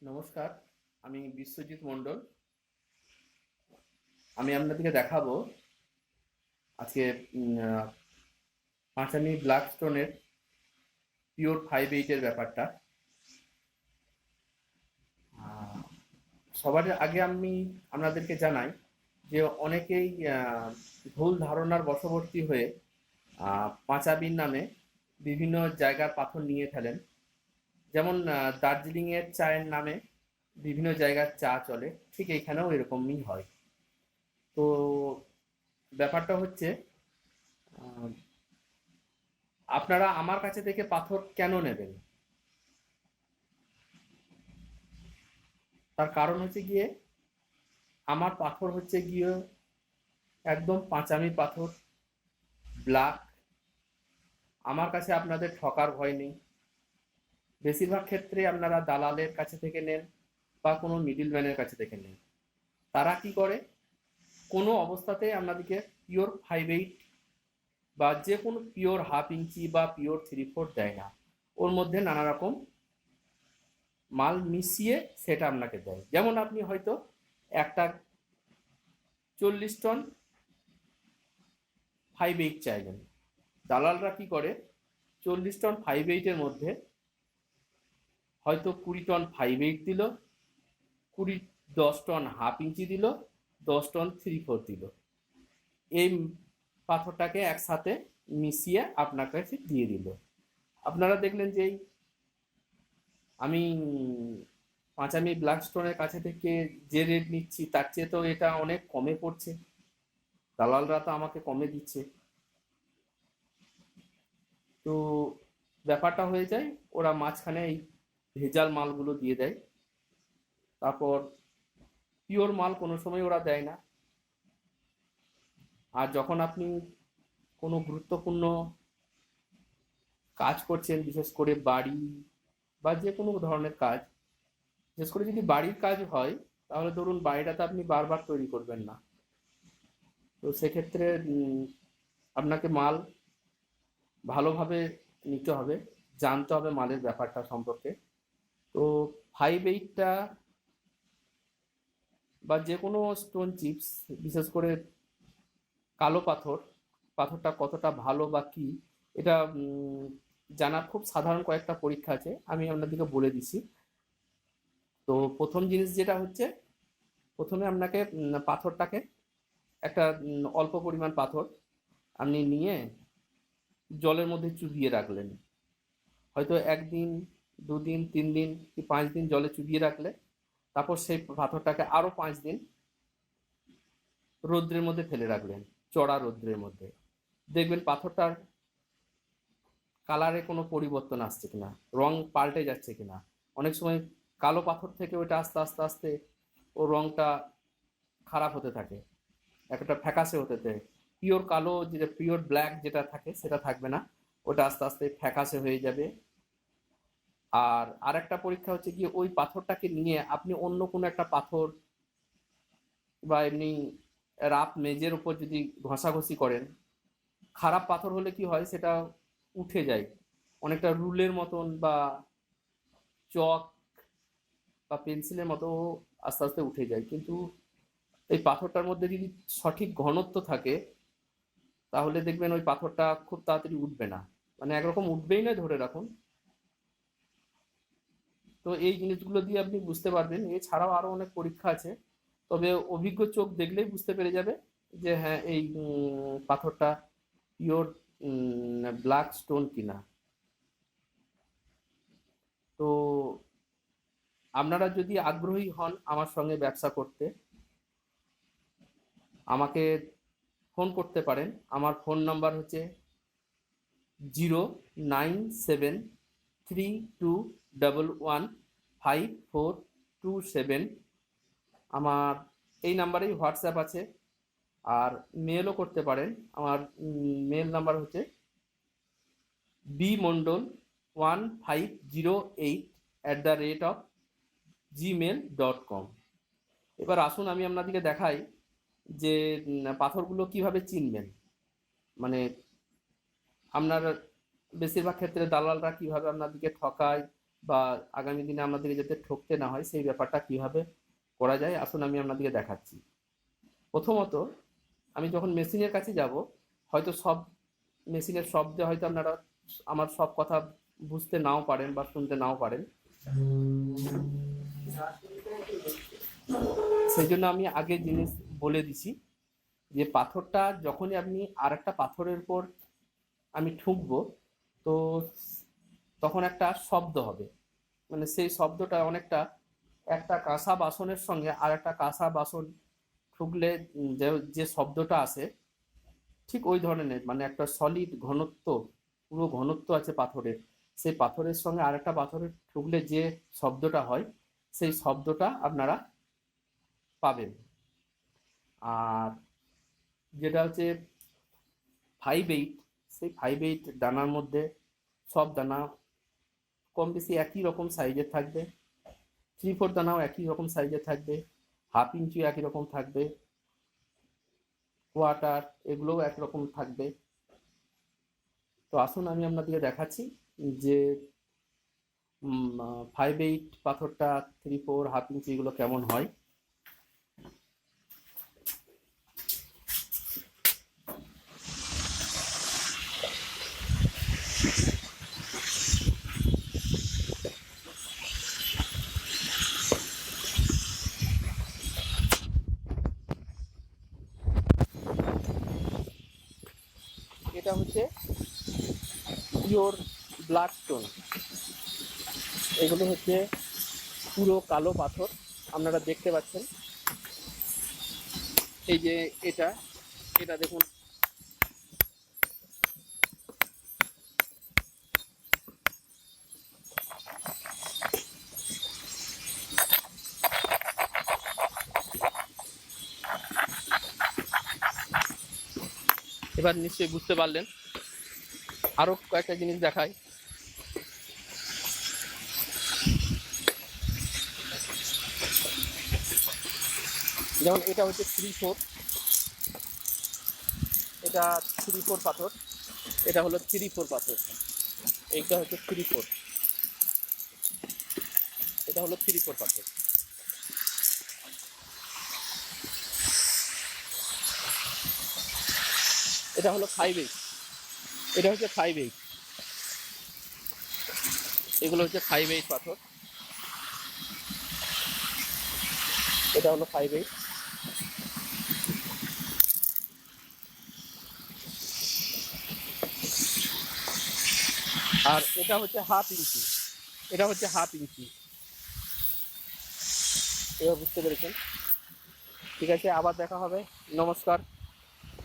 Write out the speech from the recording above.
নমস্কার, আমি বিশ্বজিৎ মণ্ডল। আমি আপনাদেরকে দেখাবো আজকে পাঁচামি ব্ল্যাক স্টোনের পিওর 5/8-এর ব্যাপারটা। আহ, সবার আগে আমি আপনাদেরকে জানাই যে অনেকেই ভুল ধারণার বশবর্তী হয়ে পাঁচাবির নামে বিভিন্ন জায়গার পাথর নিয়ে ফেলেন। যেমন দার্জিলিংয়ের চায়ের নামে বিভিন্ন জায়গার চা চলে, ঠিক এখানেও এরকমই হয়। তো ব্যাপারটা হচ্ছে, আহ, আপনারা আমার কাছে থেকে পাথর কেন নেবেন? তার কারণ হচ্ছে গিয়ে, আমার পাথর হচ্ছে গিয়ে একদম পাঁচামি পাথর, ব্ল্যাক। আমার কাছে আপনাদের ঠকার ভয় নেই। বেশিরভাগ ক্ষেত্রে আপনারা দালালের কাছে থেকে নেন বা কোনো মিডিলম্যানের কাছে থেকে নেন। তারা কি করে, কোনো অবস্থাতে আপনাদেরকে পিওর 5/8 বা যে কোনো পিওর হাফ ইঞ্চি বা পিওর 3/4 দেয় না। ওর মধ্যে নানা রকম মাল মিশিয়ে সেটা আপনাকে দেয়। যেমন আপনি হয়তো একটা 40 টন 5/8 চাইলেন, দালালরা কি করে, 40 টন 5/8-এর মধ্যে হয়তো 20 টন 5/8 দিল, 10 টন হাফ ইঞ্চি দিল, 10 টন 3/4 দিল। এই পাথরটাকে একসাথে মিশিয়ে আপনার কাছে দিয়ে দিল। আপনারা দেখলেন যে আমি পাঁচামি ব্ল্যাক স্টোনের কাছে থেকে যে রেট নিচ্ছি তার চেয়ে তো এটা অনেক কমে পড়ছে, দালালরা তো আমাকে কমে দিচ্ছে। তো ব্যাপারটা হয়ে যায়, ওরা মাঝখানে এই ভেজাল মালগুলো দিয়ে দেয়। তারপর পিওর মাল কোনো সময় ওরা দেয় না। আর যখন আপনি কোনো গুরুত্বপূর্ণ কাজ করছেন, বিশেষ করে বাড়ি বা যে কোনো ধরনের কাজ, বিশেষ করে যদি বাড়ির কাজ হয়, তাহলে ধরুন বাড়িটাতে আপনি বারবার তৈরি করবেন না। তো সেক্ষেত্রে আপনাকে মাল ভালোভাবে নিতে হবে, জানতে হবে মালের ব্যাপারটা সম্পর্কে। তো 5/8টা বা যে কোনো স্টোন চিপস, বিশেষ করে কালো পাথর, পাথরটা কতটা ভালো বা কি, এটা জানার খুব সাধারণ কয়েকটা পরীক্ষা আছে, আমি আপনাদেরকে বলে দিচ্ছি। তো প্রথম জিনিস যেটা হচ্ছে, প্রথমে আপনাকে পাথরটাকে একটা অল্প পরিমাণ পাথর আপনি নিয়ে জলের মধ্যে চুবিয়ে রাখলেন। হয়তো 1 দিন, 2 দিন, 3 দিন কি 5 দিন জলে চুবিয়ে রাখলে, তারপর সেই পাথরটাকে আরো 5 দিন রৌদ্রের মধ্যে ফেলে রাখলেন, চড়া রৌদ্রের মধ্যে। দেখবেন পাথরটার কালারে কোনো পরিবর্তন আসছে কিনা, রং পাল্টে যাচ্ছে কিনা। অনেক সময় কালো পাথর থেকে ওটা আস্তে আস্তে আস্তে ও রংটা খারাপ হতে থাকে, একটা ফ্যাকাশে হতে থাকে। পিওর কালো, যেটা পিওর ব্ল্যাক যেটা থাকে সেটা থাকবে না, ওটা আস্তে আস্তে ফ্যাকাশে হয়ে যাবে। আর আরেকটা পরীক্ষা হচ্ছে কি, ওই পাথরটাকে নিয়ে আপনি অন্য কোনো একটা পাথর বা এমনি রাপ মেজের উপর যদি ঘষাঘষি করেন, খারাপ পাথর হলে কি হয়, সেটা উঠে যায় অনেকটা রুলের মতন বা চক বা পেন্সিলের মতো, আস্তে আস্তে উঠে যায়। কিন্তু এই পাথরটার মধ্যে যদি সঠিক ঘনত্ব থাকে, তাহলে দেখবেন ওই পাথরটা খুব তাড়াতাড়ি উঠবে না, মানে একরকম উঠবেই না ধরে রাখুন। তো এই জিনিসগুলো দিয়ে আপনি বুঝতে পারবেন। এছাড়াও আরো অনেক পরীক্ষা আছে, তবে অভিজ্ঞ চোখ দেখলেই বুঝতে পেরে যাবে যে হ্যাঁ, এই পাথরটা পিওর ব্ল্যাক স্টোন কিনা। তো আপনারা যদি আগ্রহী হন আমার সঙ্গে ব্যবসা করতে, আমাকে ফোন করতে পারেন। আমার ফোন নাম্বার হচ্ছে 09732115427। আমার এই নাম্বারেই হোয়াটসঅ্যাপ আছে, আর মেলও করতে পারেন। আমার মেল নাম্বার হচ্ছে bmondol1508@gmail.com। এবার আসুন আমি আপনাদেরকে দেখাই যে পাথরগুলো কিভাবে চিনবেন। মানে আপনার বেশিরভাগ ক্ষেত্রে দালালরা কিভাবে আপনাদেরকে ঠকায় বা আগামী দিনে আপনাদেরকে যাতে ঠকতে না হয় সেই ব্যাপারটা কিভাবে করা যায় আসুন আমি আপনাদেরকে দেখাচ্ছি। প্রথমত আমি যখন মেশিনের কাছে যাব, হয়তো সব মেশিনের শব্দে হয়তো আপনারা আমার সব কথা বুঝতে নাও পারেন বা শুনতে নাও পারেন, সেই জন্য আমি আগে জিনিস বলে দিছি যে পাথরটা যখনই আপনি আর একটা পাথরের উপর আমি ঠুকবো, তো তখন একটা শব্দ হবে, মানে সেই শব্দটা অনেকটা একটা কাঁসা বাসনের সঙ্গে আর একটা কাঁসা বাসন ঠুকলে যে যে শব্দটা আসে ঠিক ওই ধরনের, মানে একটা সলিড ঘনত্ব, পুরো ঘনত্ব আছে পাথরের, সেই পাথরের সঙ্গে আর একটা পাথরের ঠুকলে যে শব্দটা হয় সেই শব্দটা আপনারা পাবেন। আর যেটা হচ্ছে 5/8, সেই 5/8 দানার মধ্যে সব দানা কম বেশি একই রকম সাইজের থাকবে, 3/4 দানাও একই রকম সাইজের থাকবে, 1/2 ইঞ্চিও একই রকম থাকবে, কোয়ার্টার এগুলোও একরকম থাকবে। তো আসুন আমি আপনাদেরকে দেখাচ্ছি যে 5/8 পাথরটা, 3/4, 1/2 ইঞ্চি এগুলো কেমন হয়। এটা হচ্ছে পিওর ব্ল্যাক স্টোন, এগুলো হচ্ছে পুরো কালো পাথর। আপনারা দেখতে পাচ্ছেন এই যে এটা এটা দেখুন, এবার নিশ্চয়ই বুঝতে পারলেন। আরো কয়েকটা জিনিস দেখাই, যেমন এটা হচ্ছে 3/4, এটা 3/4 পাথর, এটা হলো 3/4 পাথর, এইটা হচ্ছে 3/4, এটা হলো 3/4 পাথর। এটা হলো 5/8, এটা হচ্ছে 5/8, এগুলো হচ্ছে 5/8 পাথর, এটা হলো 5/8। আর এটা হচ্ছে 1/2 ইঞ্চি, এটা হচ্ছে 1/2 ইঞ্চি। এবার বুঝতে পেরেছেন? ঠিক আছে, আবার দেখা হবে। নমস্কার।